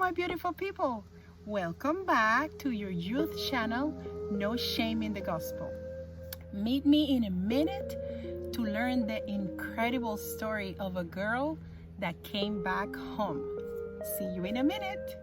my beautiful people. Welcome back to your youth channel, No Shame in the Gospel. Meet me in a minute to learn the incredible story of a girl that came back home. See you in a minute.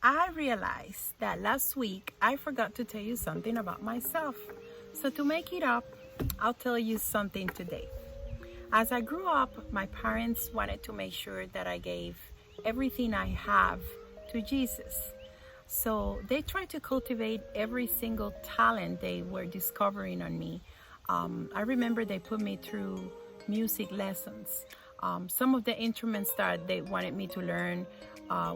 I realized that last week I forgot to tell you something about myself. So to make it up, I'll tell you something today. As I grew up, my parents wanted to make sure that I gave everything I have to Jesus. So they tried to cultivate every single talent they were discovering on me. I remember they put me through music lessons. Some of the instruments that they wanted me to learn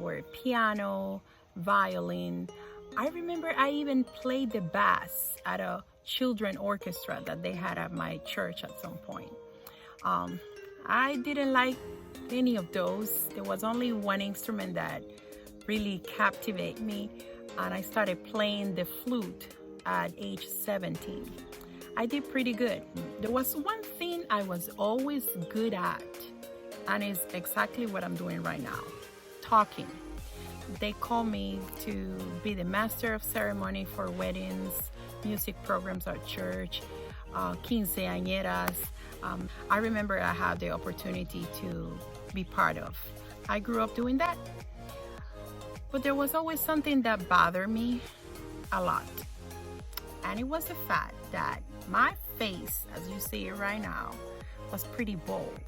were piano, violin. I remember I even played the bass at a children orchestra that they had at my church at some point. I didn't like any of those. There was only one instrument that really captivated me, and I started playing the flute at age 17. I did pretty good. There was one thing I was always good at, and it's exactly what I'm doing right now, talking. They call me to be the master of ceremony for weddings, music programs at church, quinceañeras. I remember I had the opportunity to be part of. I grew up doing that. But there was always something that bothered me a lot. And it was the fact that my face, as you see it right now, was pretty bold.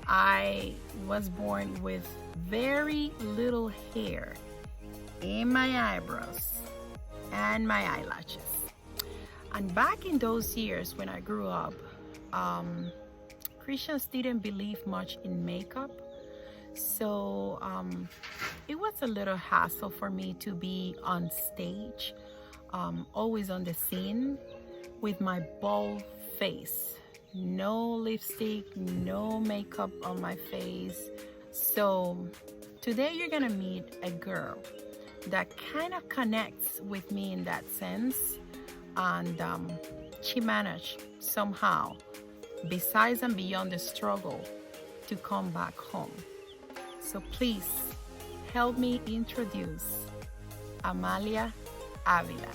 I was born with very little hair in my eyebrows and my eyelashes. And back in those years when I grew up, Christians didn't believe much in makeup. So it was a little hassle for me to be on stage, always on the scene with my bald face. No lipstick, no makeup on my face. So today you're gonna meet a girl that kind of connects with me in that sense. And she managed somehow, besides and beyond the struggle, to come back home. So please help me introduce Amalia Avila.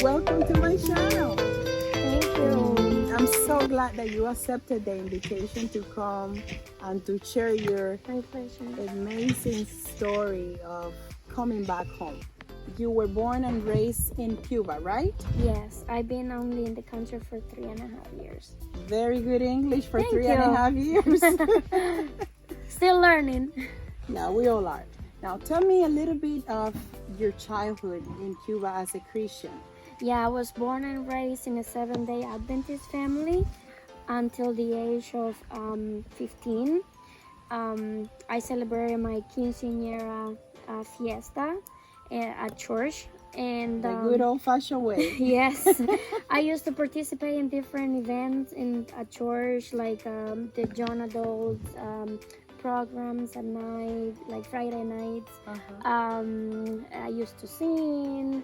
Welcome to my channel. Thank you. I'm so glad that you accepted the invitation to come and to share your My pleasure. amazing story of coming back home. You were born and raised in Cuba, right? Yes, I've been only in the country for 3.5 years. Very good English for Thank 3.5 years. Still learning. Yeah, we all are. Now tell me a little bit of your childhood in Cuba as a Christian. Yeah, I was born and raised in a Seventh-day Adventist family until the age of 15. I celebrated my quinceañera fiesta at church. And The good old-fashioned way. yes, I used to participate in different events at church, like the young adults programs at night, like Friday nights. I used to sing,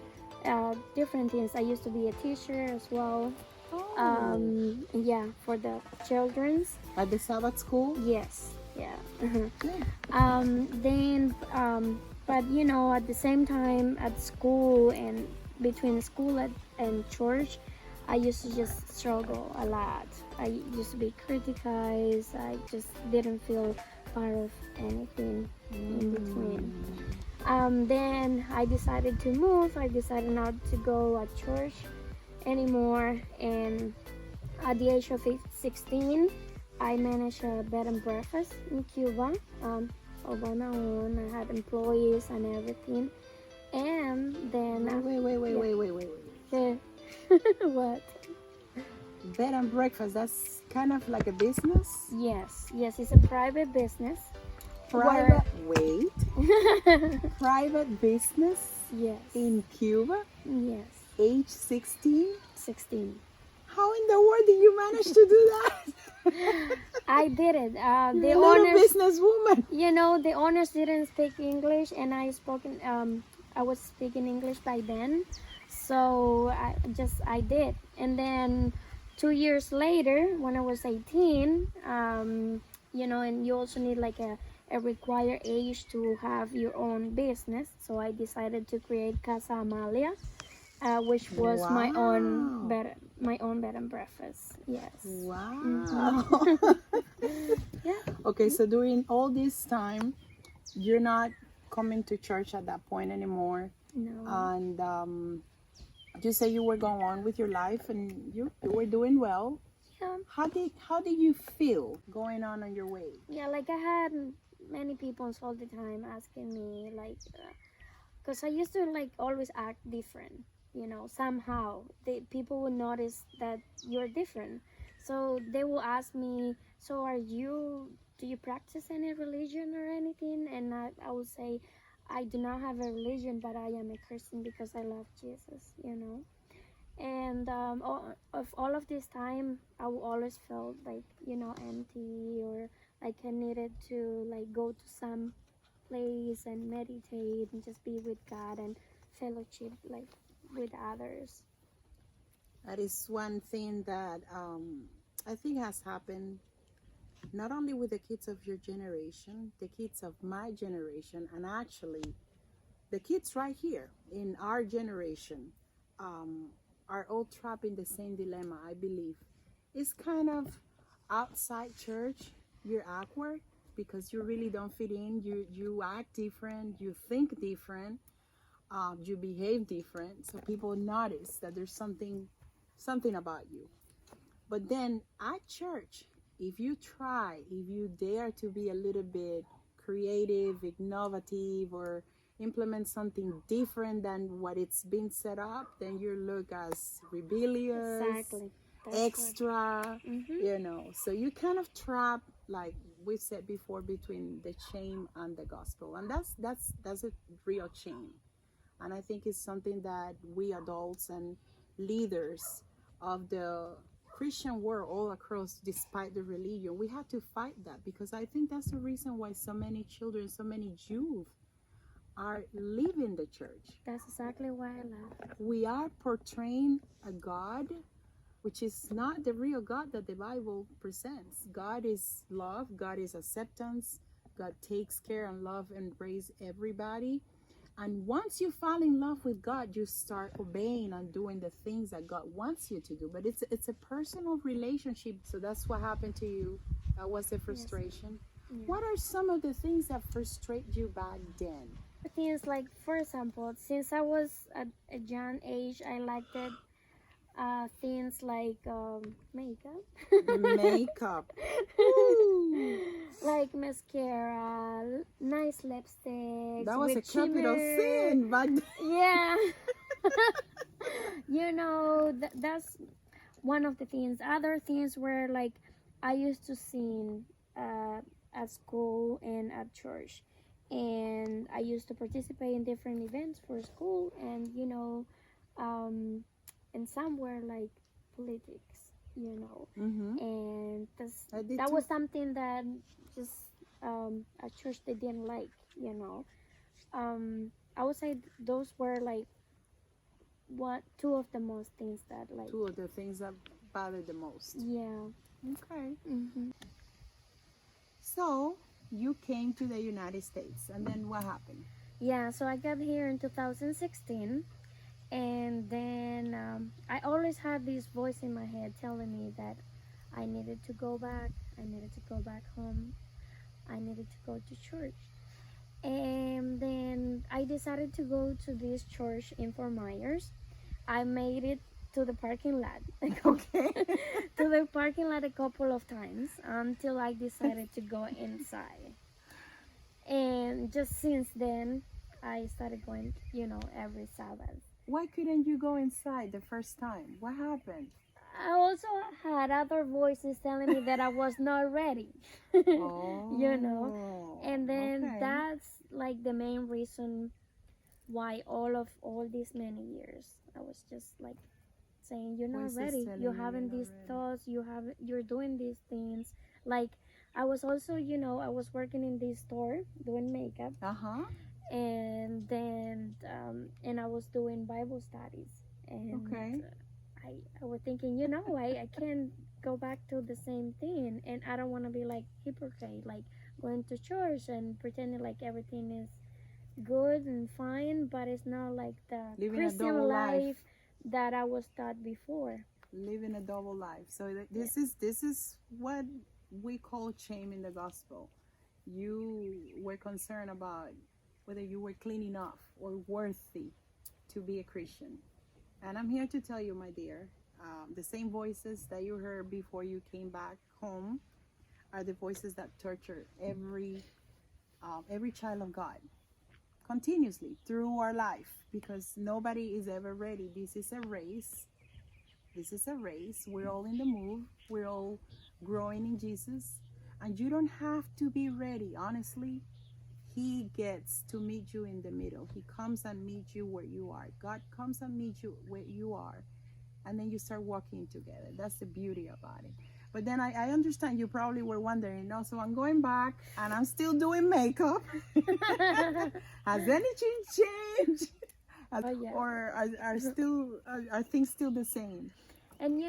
different things. I used to be a teacher as well. Oh, Yeah, for the children's. at the Sabbath school? Yes, yeah. Good. Then, but you know, at the same time at school and between school and church, I used to just struggle a lot. I used to be criticized. I just didn't feel part of anything in between. Then I decided to move. I decided not to go at church anymore. And at the age of 16, I managed a bed and breakfast in Cuba. All by my own. I had employees and everything. And then Wait. the what? Bed and breakfast, that's kind of like a business? Yes, it's a private business. Private, wait, private business Yes, in Cuba, yes, age 16? 16. How in the world did you manage to do that? I did it. The You're a little owners, businesswoman. you know, the owners didn't speak English, and I was speaking English by then, so I did. And then 2 years later, when I was 18, you know, and you also need like a required age to have your own business. So I decided to create Casa Amalia, which was Wow. my own bed and breakfast. Yes. Wow. Yeah. Okay, so during all this time, you're not coming to church at that point anymore. No. And you say you were going on with your life and you were doing well. Yeah. How did you feel going on your way? Yeah. Like I had many people all the time asking me like, because I used to like always act different. You know, somehow people will notice that you're different. So they will ask me, so do you practice any religion or anything? And I would say, I do not have a religion, but I am a Christian because I love Jesus, you know. And of all of this time, I always felt like, you know, empty, or like I needed to like go to some place and meditate and just be with God and fellowship like with others. That is one thing that I think has happened not only with the kids of your generation, the kids of my generation, and actually the kids right here in our generation are all trapped in the same dilemma, I believe. It's kind of outside church, you're awkward because you really don't fit in. You act different, you think different, you behave different, so people notice that there's something about you. But then at church, if you try, if you dare to be a little bit creative, innovative, or implement something different than what it's been set up, then you look as rebellious, Exactly. That's extra, Mm-hmm. you know. So you kind of trap, like we said before, between the shame and the gospel, and that's a real shame. And I think it's something that we adults and leaders of the Christian world all across, despite the religion, we have to fight that, because I think that's the reason why so many children, so many Jews are leaving the church. That's exactly why I love. We are portraying a God which is not the real God that the Bible presents. God is love, God is acceptance, God takes care and love and embrace everybody. And once you fall in love with God, you start obeying and doing the things that God wants you to do. But it's a personal relationship. So that's what happened to you. That was the frustration. Yes. Yeah. What are some of the things that frustrate you back then? Things like, for example, since I was at a young age, I liked it. Things like makeup. Makeup. Ooh. Like mascara, nice lipsticks. That was with a capital shimmer. sin back then. Yeah. You know, that's one of the things. Other things were like, I used to sing at school and at church. And I used to participate in different events for school, and you know, and some were like politics, you know. Mm-hmm. And That was something that just at church they didn't like, you know. I would say those were like two of the most things that like. Two of the things that bother the most. Yeah. Okay. Hmm. So you came to the United States, and then what happened? Yeah. So I got here in 2016, and then I always had this voice in my head telling me that I needed to go back. I needed to go back home. I needed to go to church. And then I decided to go to this church in Fort Myers. I made it to the parking lot. Okay. To the parking lot a couple of times until I decided to go inside. And just since then, I started going, every Sabbath. Why couldn't you go inside the first time? What happened? I also had other voices telling me that I was not ready. Oh. And then okay. that's like the main reason why all these many years I was just like saying you're not Voices ready. telling You're you having you're these not ready. thoughts. You're doing these things. Like I was also, I was working in this store doing makeup, Uh-huh. and then and I was doing Bible studies, and Okay. I was thinking, I can't go back to the same thing, and I don't want to be like hypocrite, like going to church and pretending like everything is good and fine, but it's not like the Living a Christian double life life. that I was taught before. Living a double life. So this is what we call shame in the gospel. You were concerned about whether you were clean enough or worthy to be a Christian. And I'm here to tell you, my dear, the same voices that you heard before you came back home are the voices that torture every child of God continuously through our life, because nobody is ever ready. This is a race. This is a race. We're all in the move. We're all growing in Jesus. And you don't have to be ready. Honestly, He gets to meet you in the middle. He comes and meets you where you are. God comes and meets you where you are. And then you start walking together. That's the beauty about it. But then I understand you probably were wondering, so I'm going back and I'm still doing makeup. Has anything changed? Oh, yeah. Or are things still the same? And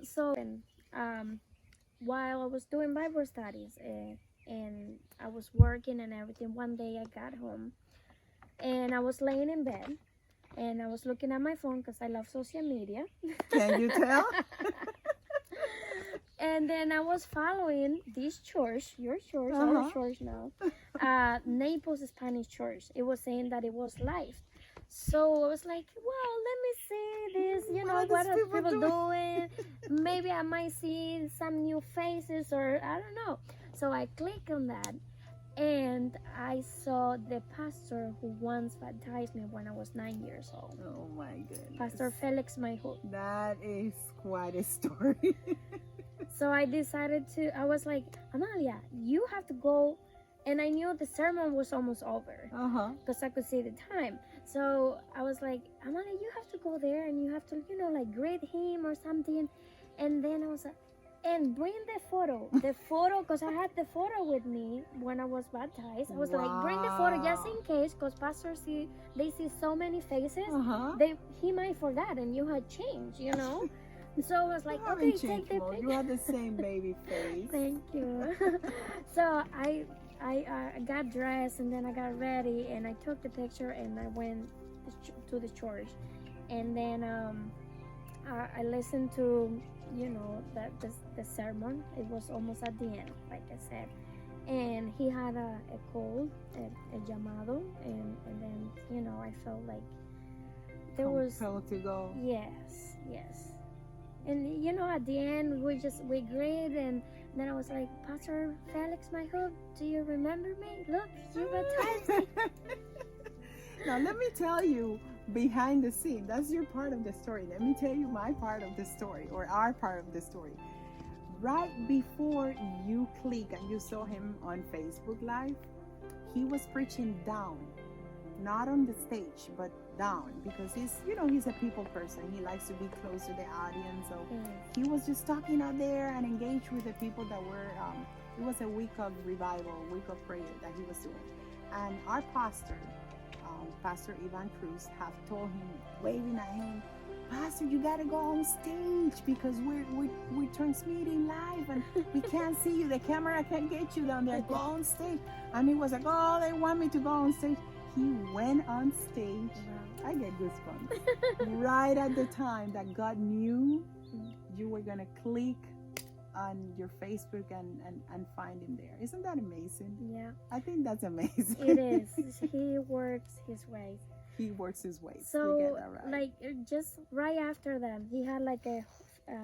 so while I was doing Bible studies, and I was working and everything, one day I got home and I was laying in bed and I was looking at my phone because I love social media. Can you tell? And then I was following this church, your church, Uh-huh. our church now, Naples Spanish church. It was saying that it was live. So I was like, well, let me see this, what are people doing? Maybe I might see some new faces, or I don't know. So I clicked on that, and I saw the pastor who once baptized me when I was 9 years old. Oh my goodness. Pastor Felix Mayhood. That is quite a story. So I decided I was like, Amalia, you have to go. And I knew the sermon was almost over Uh-huh. because I could see the time. So I was like, Amalia, you have to go there and you have to, like greet him or something. And then I was like, and bring the photo, because I had the photo with me when I was baptized. I was like, bring the photo just in case, because pastors they see so many faces, Uh-huh. he might forget and you had changed, So I was like, You okay, haven't take changed, the Mo. picture. You have the same baby face. Thank you. So I got dressed and then I got ready and I took the picture and I went to the church, and then I listened to the sermon. It was almost at the end, like I said, and he had a call, a llamado, and then I felt like there was compelled to go. yes. And at the end we agreed, and then I was like, Pastor Felix Mayhood, do you remember me? Look, you baptized me. Now let me tell you behind the scene. That's your part of the story. Let me tell you my part of the story, or our part of the story. Right before you click and you saw him on Facebook Live, he was preaching down. Not on the stage, but down, because he's a people person. He likes to be close to the audience. So he was just talking out there and engaged with the people that were, it was a week of revival, a week of prayer that he was doing. And our pastor, Pastor Ivan Cruz have told him, waving at him, Pastor, you gotta go on stage because we're transmitting live and we can't see you. The camera can't get you down there. Go on stage. And he was like, oh, they want me to go on stage. He went on stage. Wow. I get goosebumps. Right at the time that God knew you were gonna click on your Facebook and find him there. Isn't that amazing? Yeah. I think that's amazing. It is. He works his ways. He works his ways. So, you get that right. like, just right after that, he had like a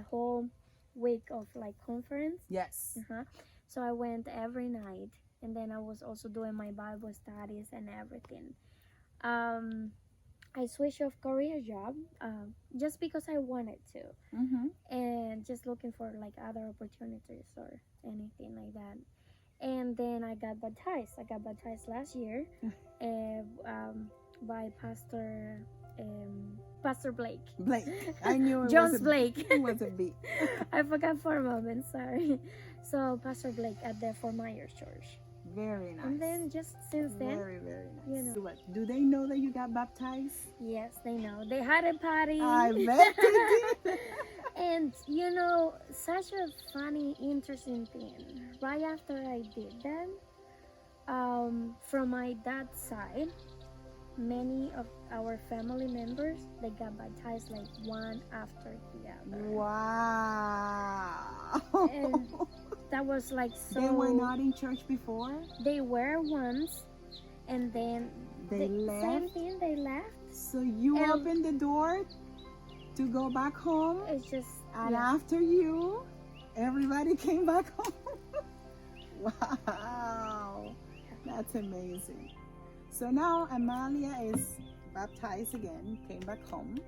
whole week of like conference. Yes. So I went every night, and then I was also doing my Bible studies and everything. I switched off career job just because I wanted to, and just looking for like other opportunities or anything like that. And then I got baptized. I got baptized last year by Pastor Blake. Blake. I knew it Jones was a, Blake. It was a B. I forgot for a moment, sorry. So Pastor Blake at the Fort Myers Church. Very nice. And then just since then, very nice. you know. Do they know that you got baptized? Yes, they know. They had a party. I bet they did. And you know, such a funny, interesting thing. Right after I did that, from my dad's side, many of our family members, they got baptized like one after the other. Wow. And that was like so. They were not in church before? They were once, and then they left. Same thing, they left. So you opened the door to go back home? It's just. And after you, everybody came back home? Wow. That's amazing. So now Amalia is baptized again, came back home.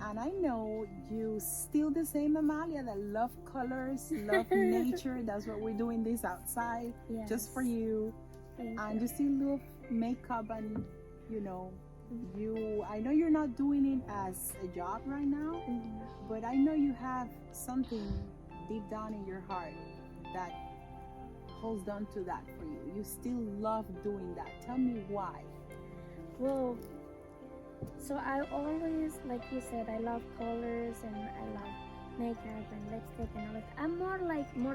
And I know you still the same Amalia that love colors, love nature. That's what we're doing this outside, just for you. And you still love makeup and, you know, I know you're not doing it as a job right now, but I know you have something deep down in your heart that holds on to that for you. You still love doing that. Tell me why. Well, so I always, like you said, I love colors and I love makeup and lipstick and all that. I'm more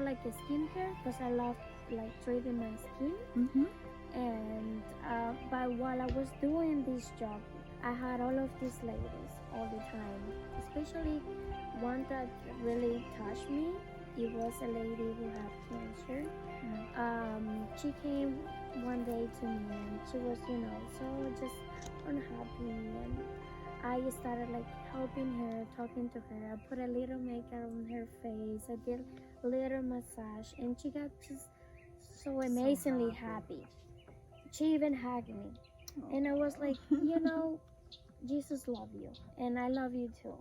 like a skincare because I love like treating my skin. And but while I was doing this job, I had all of these ladies all the time, especially one that really touched me. It was a lady who had cancer. She came one day to me and she was, you know, so just unhappy, and I started like helping her, talking to her. I put a little makeup on her face, I did a little massage, and she got just so amazingly happy. She even hugged me. And I was like, you know, Jesus loves you, and I love you too.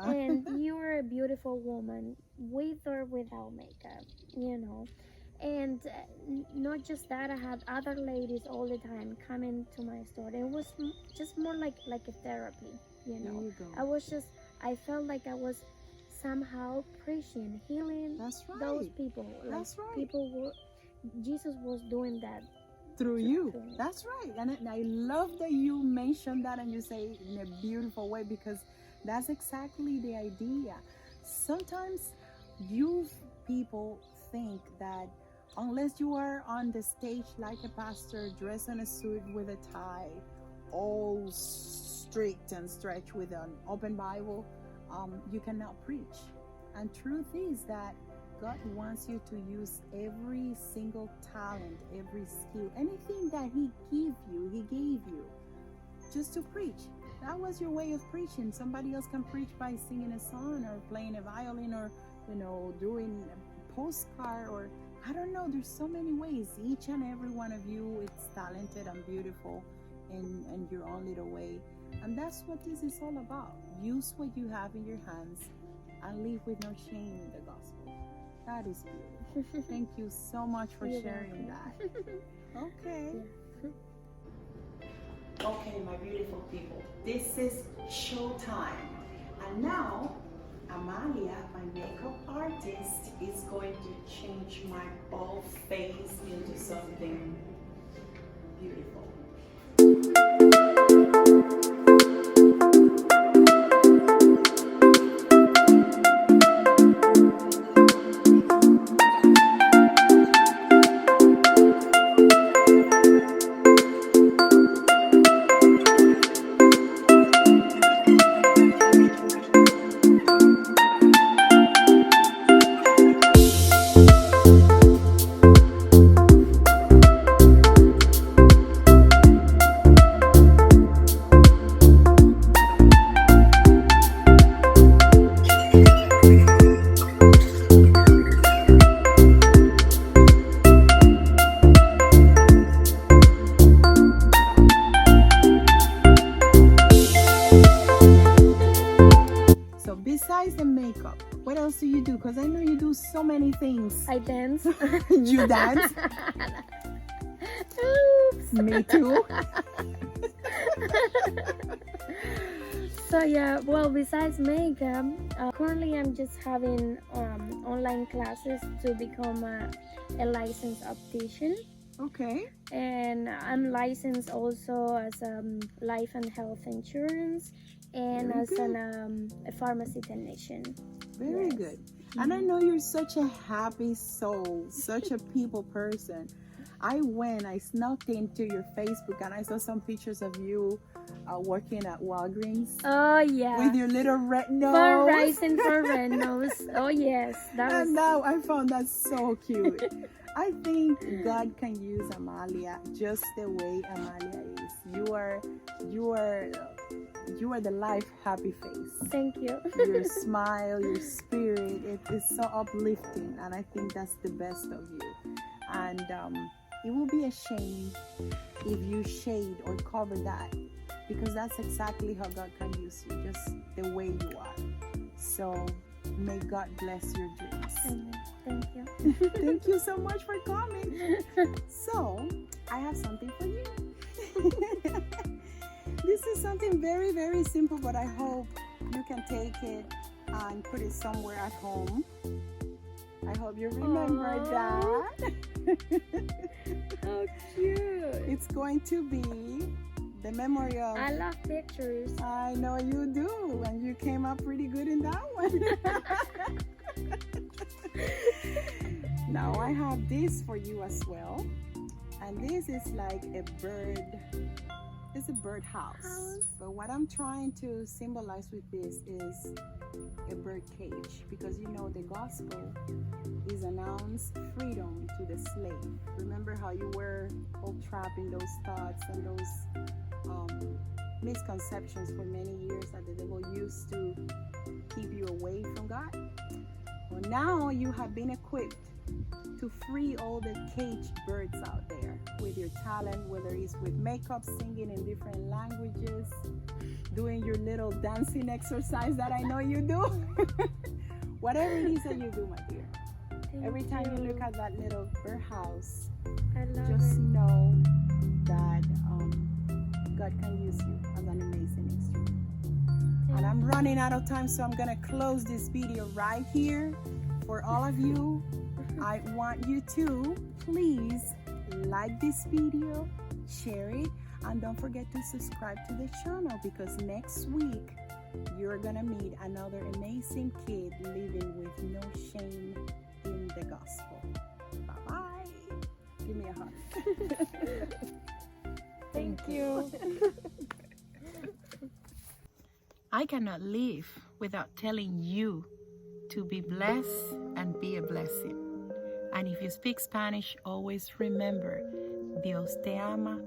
And you are a beautiful woman, with or without makeup, you know. And not just that, I had other ladies all the time coming to my store. It was just more like a therapy, you know. I felt like I was somehow preaching, healing those people. Like Jesus was doing that. Through you. That's right. And I love that you mentioned that and you say it in a beautiful way, because that's exactly the idea. Sometimes you people think that unless you are on the stage like a pastor, dressed in a suit with a tie, all strict and stretched with an open Bible, you cannot preach. And truth is that God wants you to use every single talent, every skill, anything that He gave you just to preach. That was your way of preaching. Somebody else can preach by singing a song or playing a violin or, you know, doing a postcard, or I don't know. There's so many ways. Each and every one of you is talented and beautiful in your own little way. And that's what this is all about. Use what you have in your hands and live with no shame in the gospel. That is beautiful. Thank you so much for sharing that. Okay. Okay, my beautiful people. This is showtime. And now, Amalia, my makeup artist, is going to change my bald face into something beautiful. else do you do? Because I know you do so many things. I dance. You dance? Oops. Me too. So yeah, well, besides makeup, currently I'm just having online classes to become a licensed optician. Okay. And I'm licensed also as life and health insurance and Very as good. a pharmacy technician. Very Yes. good. And I know you're such a happy soul, such a people person. I snuck into your Facebook and I saw some pictures of you working at Walgreens Oh yeah. with your little red nose. Fundraising for red nose. Oh yes, that was. And now I found that so cute. I think God can use Amalia just the way Amalia is. You are the life happy face. Thank you. Your smile, your spirit, it is so uplifting, and I think that's the best of you. And it will be a shame if you shade or cover that, because that's exactly how God can use you, just the way you are. So may God bless your dreams. Amen. Thank you. Thank you so much for coming. So I have something for you. This is something very, very simple, but I hope you can take it and put it somewhere at home. I hope you remember Aww. that. How cute. It's going to be the memory of... I love pictures. I know you do, and you came up pretty good in that one. Now I have this for you as well, and this is like a bird. It's a bird house, but what I'm trying to symbolize with this is a bird cage, because you know the gospel is announced freedom to the slave. Remember how you were all trapped in those thoughts and those misconceptions for many years that the devil used to keep you away from God? Well, now you have been equipped to free all the caged birds out there with your talent, whether it's with makeup, singing in different languages, doing your little dancing exercise that I know you do. Whatever it is that you do, my dear. Every time you look at that little birdhouse, I love just it. know that God can use you as an amazing instrument. And I'm running out of time, so I'm gonna close this video right here. For all of you, I want you to please like this video, share it, and don't forget to subscribe to the channel, because next week you're gonna meet another amazing kid living with no shame in the gospel. Bye-bye. Give me a hug. Thank you. I cannot live without telling you to be blessed and be a blessing. And if you speak Spanish, always remember, Dios te ama,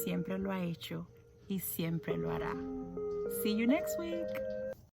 siempre lo ha hecho y siempre lo hará. See you next week.